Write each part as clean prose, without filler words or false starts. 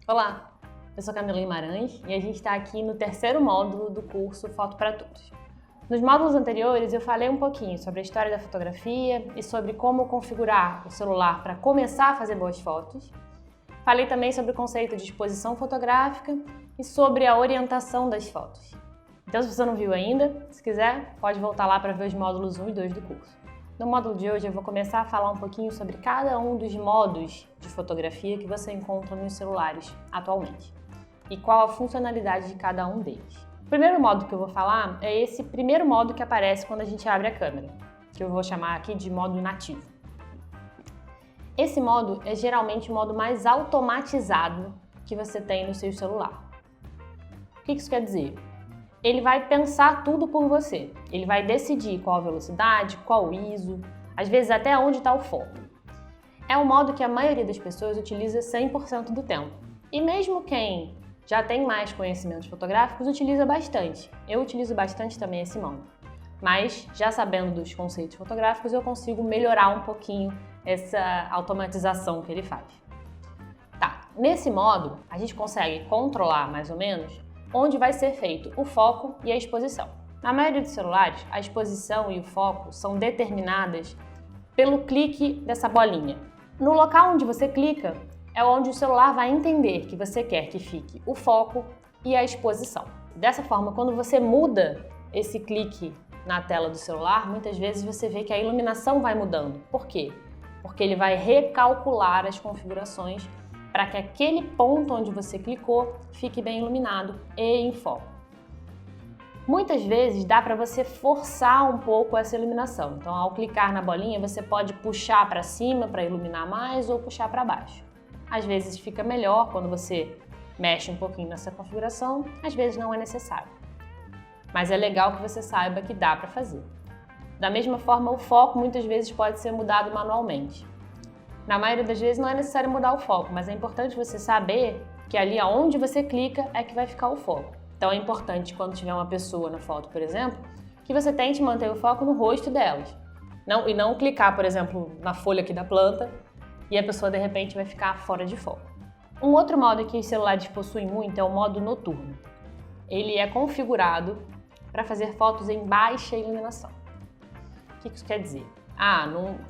Olá, eu sou Camila Guimarães e a gente está aqui no terceiro módulo do curso Foto para Todos. Nos módulos anteriores eu falei um pouquinho sobre a história da fotografia e sobre como configurar o celular para começar a fazer boas fotos. Falei também sobre o conceito de exposição fotográfica e sobre a orientação das fotos. Então, se você não viu ainda, se quiser, pode voltar lá para ver os módulos 1 e 2 do curso. No módulo de hoje eu vou começar a falar um pouquinho sobre cada um dos modos de fotografia que você encontra nos celulares atualmente e qual a funcionalidade de cada um deles. O primeiro modo que eu vou falar é esse primeiro modo que aparece quando a gente abre a câmera, que eu vou chamar aqui de modo nativo. Esse modo é geralmente o modo mais automatizado que você tem no seu celular. O que isso quer dizer? Ele vai pensar tudo por você. Ele vai decidir qual a velocidade, qual o ISO, às vezes até onde está o foco. É um modo que a maioria das pessoas utiliza 100% do tempo. E mesmo quem já tem mais conhecimentos fotográficos utiliza bastante. Eu utilizo bastante também esse modo. Mas, já sabendo dos conceitos fotográficos, eu consigo melhorar um pouquinho essa automatização que ele faz. Tá, nesse modo, a gente consegue controlar mais ou menos onde vai ser feito o foco e a exposição. Na maioria dos celulares, a exposição e o foco são determinadas pelo clique dessa bolinha. No local onde você clica é onde o celular vai entender que você quer que fique o foco e a exposição. Dessa forma, quando você muda esse clique na tela do celular, muitas vezes você vê que a iluminação vai mudando. Por quê? Porque ele vai recalcular as configurações para que aquele ponto onde você clicou fique bem iluminado e em foco. Muitas vezes dá para você forçar um pouco essa iluminação. Então, ao clicar na bolinha, você pode puxar para cima para iluminar mais ou puxar para baixo. Às vezes fica melhor quando você mexe um pouquinho nessa configuração, às vezes não é necessário. Mas é legal que você saiba que dá para fazer. Da mesma forma, o foco muitas vezes pode ser mudado manualmente. Na maioria das vezes não é necessário mudar o foco, mas é importante você saber que ali aonde você clica é que vai ficar o foco. Então é importante quando tiver uma pessoa na foto, por exemplo, que você tente manter o foco no rosto delas. E não clicar, por exemplo, na folha aqui da planta e a pessoa de repente vai ficar fora de foco. Um outro modo que os celulares possuem muito é o modo noturno. Ele é configurado para fazer fotos em baixa iluminação. O que isso quer dizer?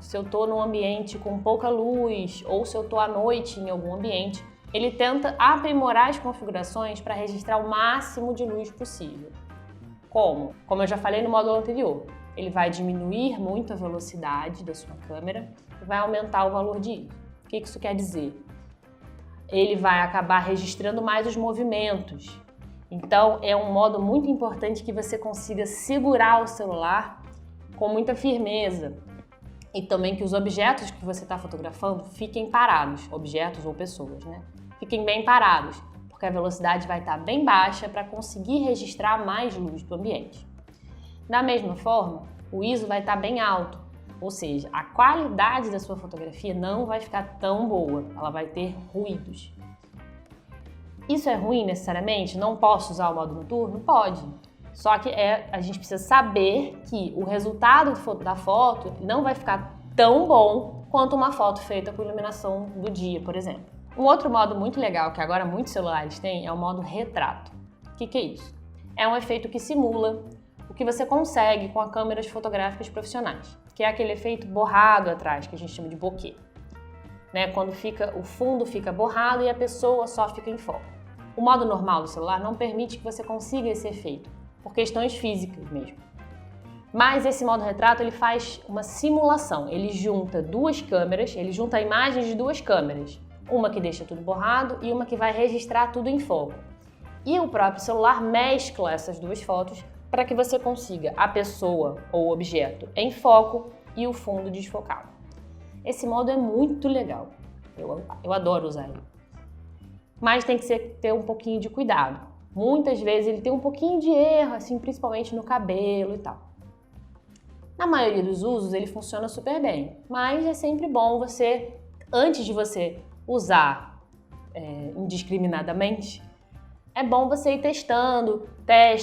Se eu estou num ambiente com pouca luz ou se eu estou à noite em algum ambiente, ele tenta aprimorar as configurações para registrar o máximo de luz possível. Como? Como eu já falei no módulo anterior, ele vai diminuir muito a velocidade da sua câmera e vai aumentar o valor de ISO. O que isso quer dizer? Ele vai acabar registrando mais os movimentos. Então, é um modo muito importante que você consiga segurar o celular com muita firmeza. E também que os objetos que você está fotografando fiquem parados, objetos ou pessoas, né? Fiquem bem parados, porque a velocidade vai estar bem baixa para conseguir registrar mais luz do ambiente. Da mesma forma, o ISO vai estar bem alto, ou seja, a qualidade da sua fotografia não vai ficar tão boa, ela vai ter ruídos. Isso é ruim necessariamente? Não posso usar o modo noturno? Pode. Só que a gente precisa saber que o resultado da foto não vai ficar tão bom quanto uma foto feita com iluminação do dia, por exemplo. Um outro modo muito legal que agora muitos celulares têm é o modo retrato. O que é isso? É um efeito que simula o que você consegue com as câmeras fotográficas profissionais, que é aquele efeito borrado atrás, que a gente chama de bokeh. Quando o fundo fica borrado e a pessoa só fica em foco. O modo normal do celular não permite que você consiga esse efeito, por questões físicas mesmo. Mas esse modo retrato ele faz uma simulação, ele junta duas câmeras, ele junta imagens de duas câmeras, uma que deixa tudo borrado e uma que vai registrar tudo em foco. E o próprio celular mescla essas duas fotos para que você consiga a pessoa ou objeto em foco e o fundo desfocado. Esse modo é muito legal, eu adoro usar ele. Mas tem que ter um pouquinho de cuidado. Muitas vezes ele tem um pouquinho de erro, assim, principalmente no cabelo e tal. Na maioria dos usos ele funciona super bem, mas é sempre bom você, antes de você usar indiscriminadamente, é bom você ir testando,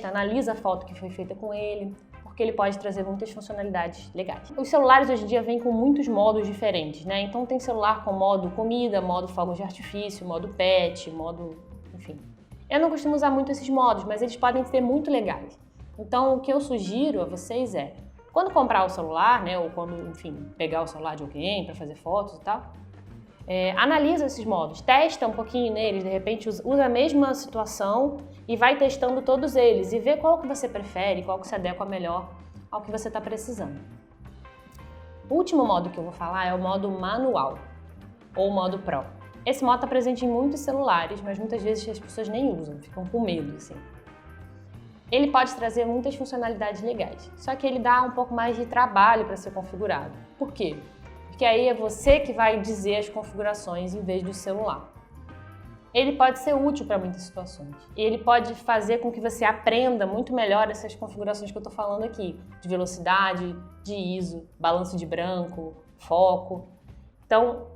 analisa a foto que foi feita com ele, porque ele pode trazer muitas funcionalidades legais. Os celulares hoje em dia vêm com muitos modos diferentes, né? Então tem celular com modo comida, modo fogos de artifício, modo pet, modo... enfim. Eu não costumo usar muito esses modos, mas eles podem ser muito legais. Então o que eu sugiro a vocês é, quando comprar o celular, né, ou quando, enfim, pegar o celular de alguém para fazer fotos e tal, analisa esses modos, testa um pouquinho neles, de repente usa a mesma situação e vai testando todos eles e vê qual que você prefere, qual que se adequa melhor ao que você está precisando. O último modo que eu vou falar é o modo manual, ou modo Pro. Esse modo está presente em muitos celulares, mas muitas vezes as pessoas nem usam, ficam com medo, assim. Ele pode trazer muitas funcionalidades legais, só que ele dá um pouco mais de trabalho para ser configurado. Por quê? Porque aí é você que vai dizer as configurações em vez do celular. Ele pode ser útil para muitas situações. E ele pode fazer com que você aprenda muito melhor essas configurações que eu estou falando aqui, de velocidade, de ISO, balanço de branco, foco. Então,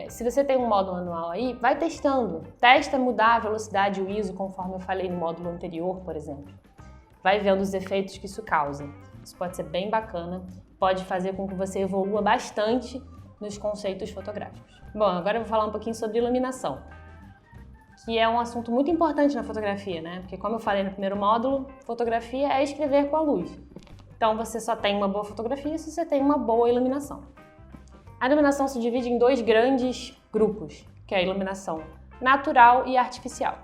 se você tem um modo manual aí, vai testando. Testa mudar a velocidade e o ISO, conforme eu falei no módulo anterior, por exemplo. Vai vendo os efeitos que isso causa. Isso pode ser bem bacana, pode fazer com que você evolua bastante nos conceitos fotográficos. Bom, agora eu vou falar um pouquinho sobre iluminação, que é um assunto muito importante na fotografia, né? Porque como eu falei no primeiro módulo, fotografia é escrever com a luz. Então você só tem uma boa fotografia se você tem uma boa iluminação. A iluminação se divide em dois grandes grupos, que é a iluminação natural e artificial.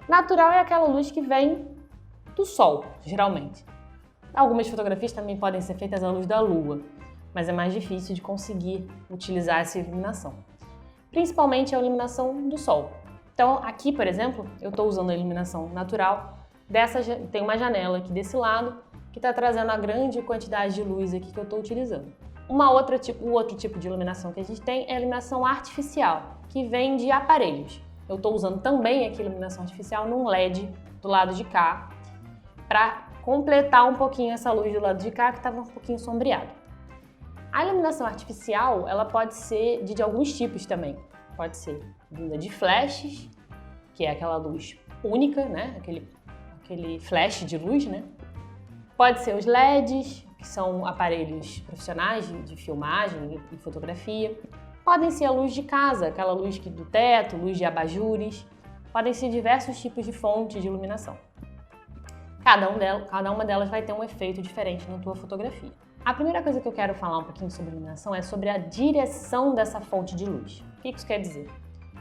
Natural é aquela luz que vem do sol, geralmente. Algumas fotografias também podem ser feitas à luz da lua, mas é mais difícil de conseguir utilizar essa iluminação. Principalmente a iluminação do sol. Então, aqui, por exemplo, eu estou usando a iluminação natural. Tem uma janela aqui desse lado que está trazendo a grande quantidade de luz aqui que eu estou utilizando. O outro tipo de iluminação que a gente tem é a iluminação artificial, que vem de aparelhos. Eu estou usando também aqui a iluminação artificial num LED do lado de cá, para completar um pouquinho essa luz do lado de cá que estava um pouquinho sombreado. A iluminação artificial, ela pode ser de alguns tipos também. Pode ser vinda de flashes, que é aquela luz única, né? Aquele flash de luz, né? Pode ser os LEDs, que são aparelhos profissionais de filmagem e fotografia. Podem ser a luz de casa, aquela luz do teto, luz de abajures. Podem ser diversos tipos de fontes de iluminação. Cada uma delas vai ter um efeito diferente na tua fotografia. A primeira coisa que eu quero falar um pouquinho sobre iluminação é sobre a direção dessa fonte de luz. O que isso quer dizer?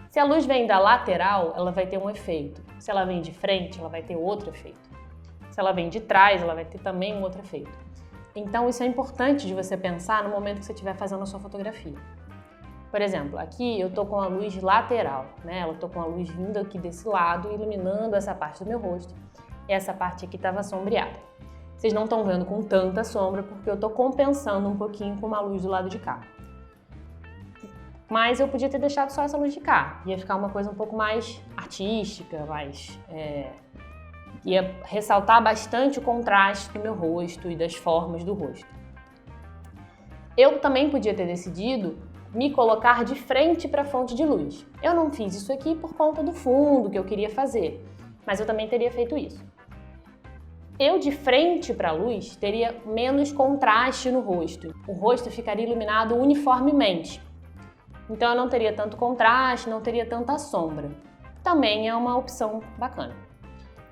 Se a luz vem da lateral, ela vai ter um efeito. Se ela vem de frente, ela vai ter outro efeito. Se ela vem de trás, ela vai ter também um outro efeito. Então isso é importante de você pensar no momento que você estiver fazendo a sua fotografia. Por exemplo, aqui eu estou com a luz lateral, né? Eu estou com a luz vindo aqui desse lado, iluminando essa parte do meu rosto. E essa parte aqui estava sombreada. Vocês não estão vendo com tanta sombra porque eu estou compensando um pouquinho com uma luz do lado de cá. Mas eu podia ter deixado só essa luz de cá. Ia ficar uma coisa um pouco mais artística, ia ressaltar bastante o contraste do meu rosto e das formas do rosto. Eu também podia ter decidido me colocar de frente para a fonte de luz. Eu não fiz isso aqui por conta do fundo que eu queria fazer, mas eu também teria feito isso. Eu de frente para a luz teria menos contraste no rosto. O rosto ficaria iluminado uniformemente. Então eu não teria tanto contraste, não teria tanta sombra. Também é uma opção bacana.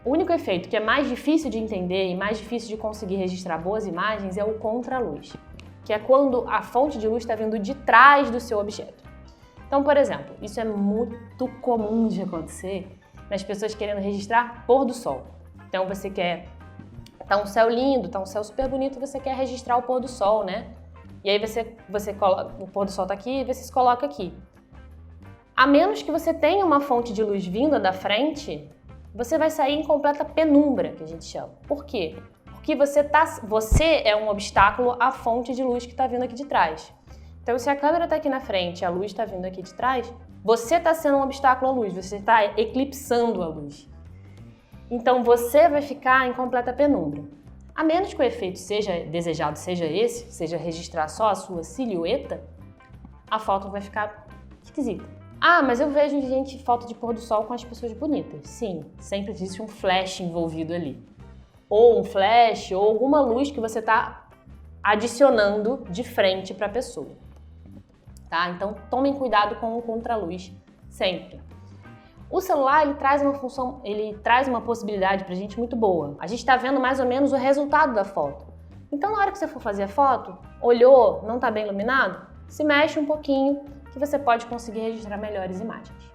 O único efeito que é mais difícil de entender e mais difícil de conseguir registrar boas imagens é o contraluz, que é quando a fonte de luz está vindo de trás do seu objeto. Então, por exemplo, isso é muito comum de acontecer nas pessoas querendo registrar pôr do sol. Então você quer... Tá um céu lindo, tá um céu super bonito, você quer registrar o pôr do sol, né? E aí você coloca, o pôr do sol tá aqui e você se coloca aqui. A menos que você tenha uma fonte de luz vinda da frente, você vai sair em completa penumbra, que a gente chama. Por quê? Porque você é um obstáculo à fonte de luz que está vindo aqui de trás. Então, se a câmera está aqui na frente e a luz está vindo aqui de trás, você está sendo um obstáculo à luz, você está eclipsando a luz. Então você vai ficar em completa penumbra. A menos que o efeito desejado seja esse, seja registrar só a sua silhueta, a foto vai ficar esquisita. Ah, mas eu vejo foto de pôr do sol com as pessoas bonitas. Sim, sempre existe um flash envolvido ali. ou um flash, ou alguma luz que você está adicionando de frente para a pessoa. Tá? Então, tomem cuidado com o contraluz sempre. O celular, ele traz uma possibilidade pra gente muito boa. A gente está vendo mais ou menos o resultado da foto. Então, na hora que você for fazer a foto, olhou, não está bem iluminado, se mexe um pouquinho que você pode conseguir registrar melhores imagens.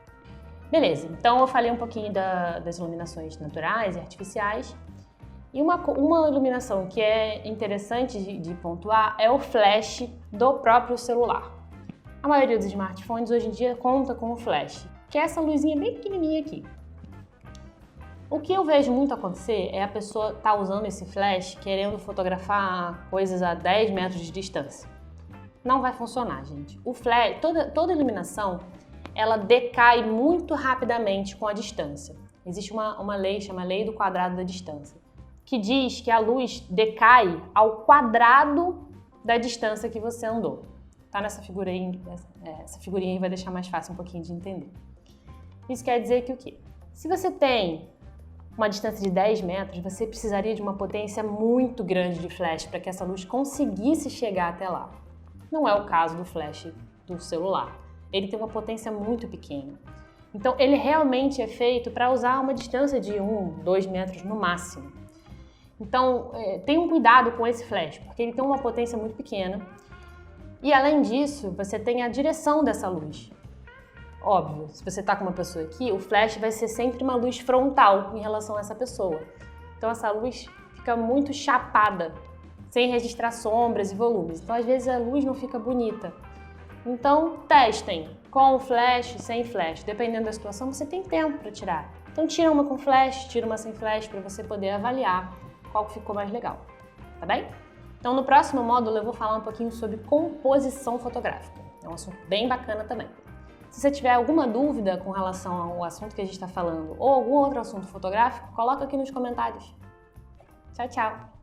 Beleza, então eu falei um pouquinho das iluminações naturais e artificiais. E uma iluminação que é interessante de pontuar é o flash do próprio celular. A maioria dos smartphones hoje em dia conta com o flash, que é essa luzinha bem pequenininha aqui. O que eu vejo muito acontecer é a pessoa estar usando esse flash querendo fotografar coisas a 10 metros de distância. Não vai funcionar, gente. O flash, toda iluminação, ela decai muito rapidamente com a distância. Existe uma lei, chama Lei do Quadrado da Distância, que diz que a luz decai ao quadrado da distância que você andou. Tá nessa figura aí, essa figurinha aí vai deixar mais fácil um pouquinho de entender. Isso quer dizer que o quê? Se você tem uma distância de 10 metros, você precisaria de uma potência muito grande de flash para que essa luz conseguisse chegar até lá. Não é o caso do flash do celular. Ele tem uma potência muito pequena. Então, ele realmente é feito para usar uma distância de 1, 2 metros no máximo. Então, tenha um cuidado com esse flash, porque ele tem uma potência muito pequena. E, além disso, você tem a direção dessa luz. Óbvio, se você está com uma pessoa aqui, o flash vai ser sempre uma luz frontal em relação a essa pessoa. Então, essa luz fica muito chapada, sem registrar sombras e volumes. Então, às vezes, a luz não fica bonita. Então, testem com flash, sem flash. Dependendo da situação, você tem tempo para tirar. Então, tira uma com flash, tira uma sem flash, para você poder avaliar qual ficou mais legal. Tá bem? Então, no próximo módulo, eu vou falar um pouquinho sobre composição fotográfica. É um assunto bem bacana também. Se você tiver alguma dúvida com relação ao assunto que a gente está falando ou algum outro assunto fotográfico, coloca aqui nos comentários. Tchau, tchau!